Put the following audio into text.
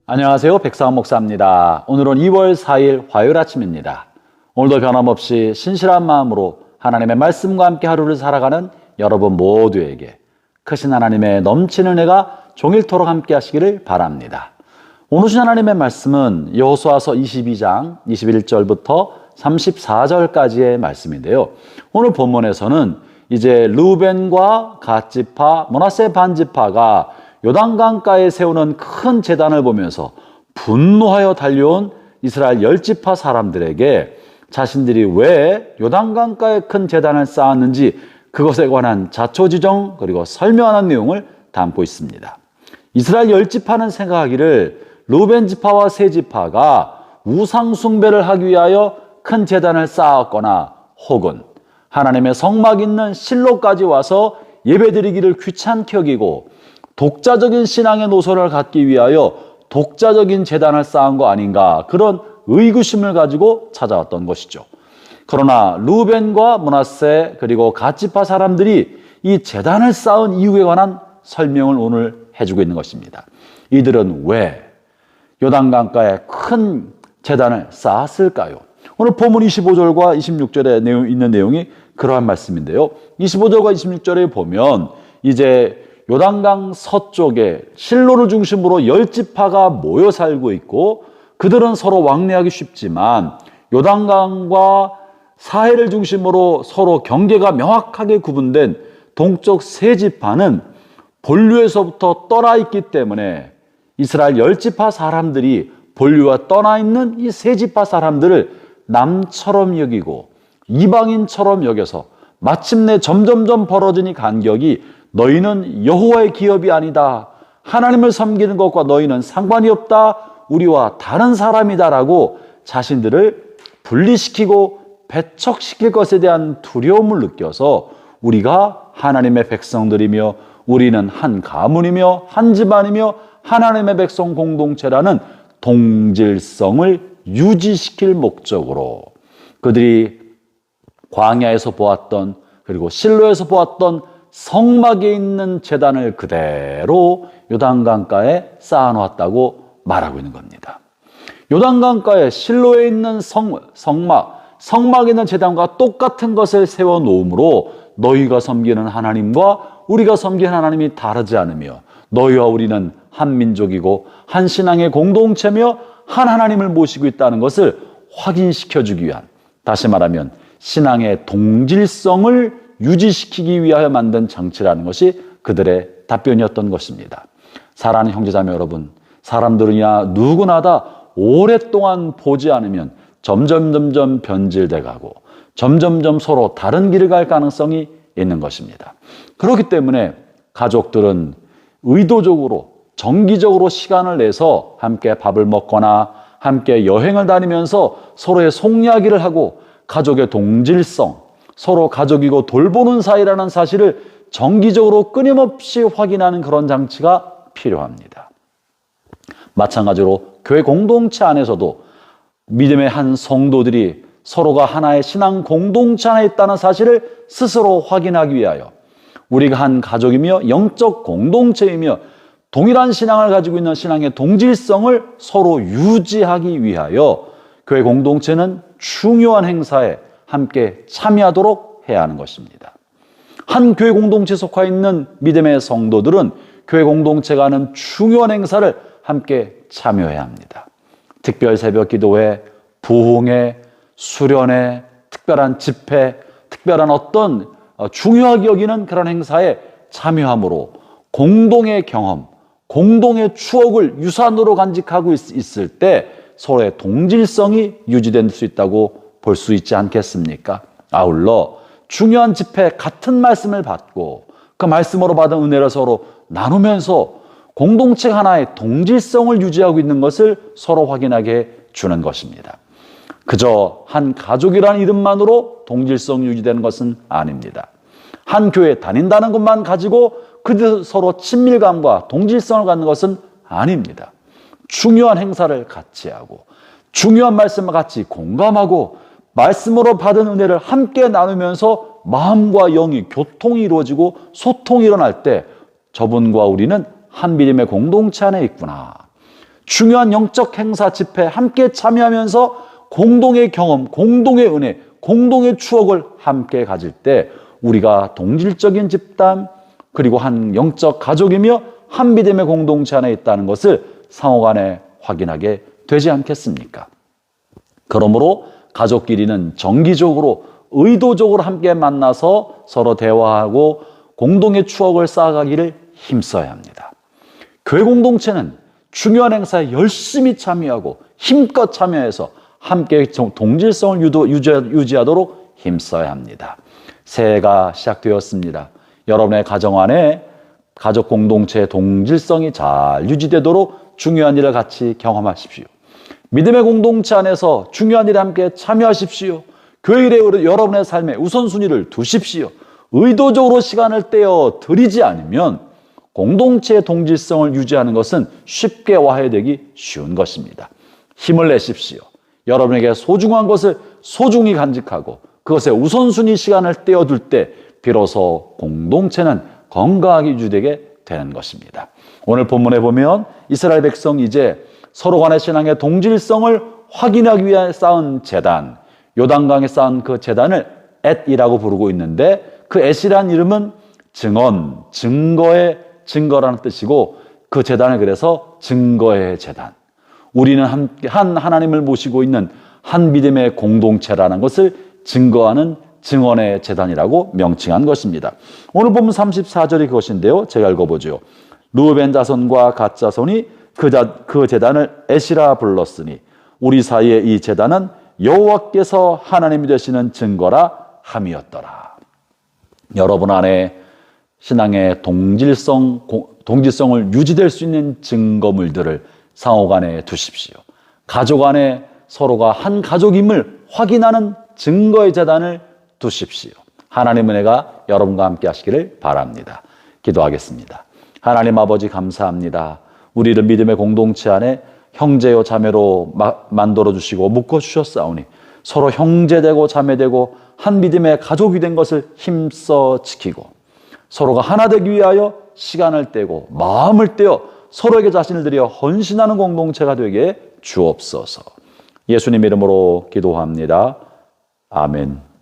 안녕하세요. 백상원 목사입니다. 오늘은 2월 4일 화요일 아침입니다. 오늘도 변함없이 신실한 마음으로 하나님의 말씀과 함께 하루를 살아가는 여러분 모두에게 크신 하나님의 넘치는 은혜가 종일토록 함께 하시기를 바랍니다. 오늘 주신 하나님의 말씀은 여호수아서 22장 21절부터 34절까지의 말씀인데요. 오늘 본문에서는 이제 르우벤과 갓지파, 므낫세 반지파가 요단강가에 세우는 큰 제단을 보면서 분노하여 달려온 이스라엘 10지파 사람들에게 자신들이 왜 요단강가에 큰 제단을 쌓았는지 그것에 관한 자초지종 그리고 설명하는 내용을 담고 있습니다. 이스라엘 10지파는 생각하기를 르우벤 지파와 세 지파가 우상 숭배를 하기 위하여 큰 제단을 쌓았거나 혹은 하나님의 성막 있는 실로까지 와서 예배드리기를 귀찮게 여기고 독자적인 신앙의 노선을 갖기 위하여 독자적인 제단을 쌓은 거 아닌가, 그런 의구심을 가지고 찾아왔던 것이죠. 그러나 르우벤과 므낫세 그리고 갓지파 사람들이 이 제단을 쌓은 이유에 관한 설명을 오늘 해주고 있는 것입니다. 이들은 왜 요단강가에 큰 제단을 쌓았을까요? 오늘 본문 25절과 26절에 있는 내용이 그러한 말씀인데요. 25절과 26절에 보면 이제 요단강 서쪽에 실로를 중심으로 10지파가 모여 살고 있고 그들은 서로 왕래하기 쉽지만 요단강과 사해를 중심으로 서로 경계가 명확하게 구분된 동쪽 세 지파는 본류에서부터 떠나 있기 때문에 이스라엘 10지파 사람들이 본류와 떠나 있는 이 세 지파 사람들을 남처럼 여기고 이방인처럼 여겨서 마침내 점점점 벌어지니 간격이 너희는 여호와의 기업이 아니다, 하나님을 섬기는 것과 너희는 상관이 없다, 우리와 다른 사람이다라고 자신들을 분리시키고 배척시킬 것에 대한 두려움을 느껴서 우리가 하나님의 백성들이며 우리는 한 가문이며 한 집안이며 하나님의 백성 공동체라는 동질성을 유지시킬 목적으로 그들이 광야에서 보았던 그리고 실로에서 보았던 성막에 있는 제단을 그대로 요단강가에 쌓아놓았다고 말하고 있는 겁니다. 요단강가에 실로에 있는 성막에 있는 제단과 똑같은 것을 세워놓음으로 너희가 섬기는 하나님과 우리가 섬기는 하나님이 다르지 않으며 너희와 우리는 한 민족이고 한 신앙의 공동체며 한 하나님을 모시고 있다는 것을 확인시켜주기 위한, 다시 말하면 신앙의 동질성을 유지시키기 위하여 만든 장치라는 것이 그들의 답변이었던 것입니다. 사랑하는 형제자매 여러분, 사람들이야 누구나 다 오랫동안 보지 않으면 점점 변질돼 가고 점점 서로 다른 길을 갈 가능성이 있는 것입니다. 그렇기 때문에 가족들은 의도적으로 정기적으로 시간을 내서 함께 밥을 먹거나 함께 여행을 다니면서 서로의 속 이야기를 하고 가족의 동질성, 서로 가족이고 돌보는 사이라는 사실을 정기적으로 끊임없이 확인하는 그런 장치가 필요합니다. 마찬가지로 교회 공동체 안에서도 믿음의 한 성도들이 서로가 하나의 신앙 공동체 안에 있다는 사실을 스스로 확인하기 위하여 우리가 한 가족이며 영적 공동체이며 동일한 신앙을 가지고 있는 신앙의 동질성을 서로 유지하기 위하여 교회 공동체는 중요한 행사에 함께 참여하도록 해야 하는 것입니다. 한 교회 공동체에 속해 있는 믿음의 성도들은 교회 공동체가 하는 중요한 행사를 함께 참여해야 합니다. 특별 새벽 기도회, 부흥회, 수련회, 특별한 집회, 특별한 어떤 중요하게 여기는 그런 행사에 참여함으로 공동의 경험, 공동의 추억을 유산으로 간직하고 있을 때 서로의 동질성이 유지될 수 있다고 볼 수 있지 않겠습니까? 아울러 중요한 집회 같은 말씀을 받고 그 말씀으로 받은 은혜를 서로 나누면서 공동체 하나의 동질성을 유지하고 있는 것을 서로 확인하게 주는 것입니다. 그저 한 가족이라는 이름만으로 동질성 유지되는 것은 아닙니다. 한 교회에 다닌다는 것만 가지고 그들 서로 친밀감과 동질성을 갖는 것은 아닙니다. 중요한 행사를 같이 하고 중요한 말씀을 같이 공감하고 말씀으로 받은 은혜를 함께 나누면서 마음과 영이 교통이 이루어지고 소통이 일어날 때 저분과 우리는 한 믿음의 공동체 안에 있구나. 중요한 영적 행사 집회에 함께 참여하면서 공동의 경험, 공동의 은혜, 공동의 추억을 함께 가질 때 우리가 동질적인 집단 그리고 한 영적 가족이며 한 믿음의 공동체 안에 있다는 것을 상호간에 확인하게 되지 않겠습니까? 그러므로 가족끼리는 정기적으로 의도적으로 함께 만나서 서로 대화하고 공동의 추억을 쌓아가기를 힘써야 합니다. 교회 공동체는 중요한 행사에 열심히 참여하고 힘껏 참여해서 함께 동질성을 유지하도록 힘써야 합니다. 새해가 시작되었습니다. 여러분의 가정 안에 가족 공동체의 동질성이 잘 유지되도록 중요한 일을 같이 경험하십시오. 믿음의 공동체 안에서 중요한 일에 함께 참여하십시오. 교회 일에 여러분의 삶에 우선순위를 두십시오. 의도적으로 시간을 떼어 드리지 않으면 공동체의 동질성을 유지하는 것은 쉽게 와해되기 쉬운 것입니다. 힘을 내십시오. 여러분에게 소중한 것을 소중히 간직하고 그것에 우선순위 시간을 떼어둘 때 비로소 공동체는 건강하게 유지되게 되는 것입니다. 오늘 본문에 보면 이스라엘 백성이 이제 서로 간의 신앙의 동질성을 확인하기 위해 쌓은 제단, 요단강에 쌓은 그 제단을 엣이라고 부르고 있는데 그 엣이라는 이름은 증언, 증거라는 뜻이고 그 제단을 그래서 증거의 제단. 우리는 한 하나님을 모시고 있는 한 믿음의 공동체라는 것을 증거하는 증언의 제단이라고 명칭한 것입니다. 오늘 보면 34절이 그것인데요. 제가 읽어보죠. 르우벤 자손과 갓 자손이 그 제단을 엣이라 불렀으니 우리 사이에 이 제단은 여호와께서 하나님이 되시는 증거라 함이었더라. 여러분 안에 신앙의 동질성을 유지될 수 있는 증거물들을 상호간에 두십시오. 가족 안에 서로가 한 가족임을 확인하는 증거의 제단을 두십시오. 하나님 은혜가 여러분과 함께 하시기를 바랍니다. 기도하겠습니다. 하나님 아버지 감사합니다. 우리를 믿음의 공동체 안에 형제요 자매로 만들어 주시고 묶어 주셨사오니 서로 형제되고 자매되고 한 믿음의 가족이 된 것을 힘써 지키고 서로가 하나 되기 위하여 시간을 떼고 마음을 떼어 서로에게 자신을 드려 헌신하는 공동체가 되게 주옵소서. 예수님 이름으로 기도합니다. 아멘.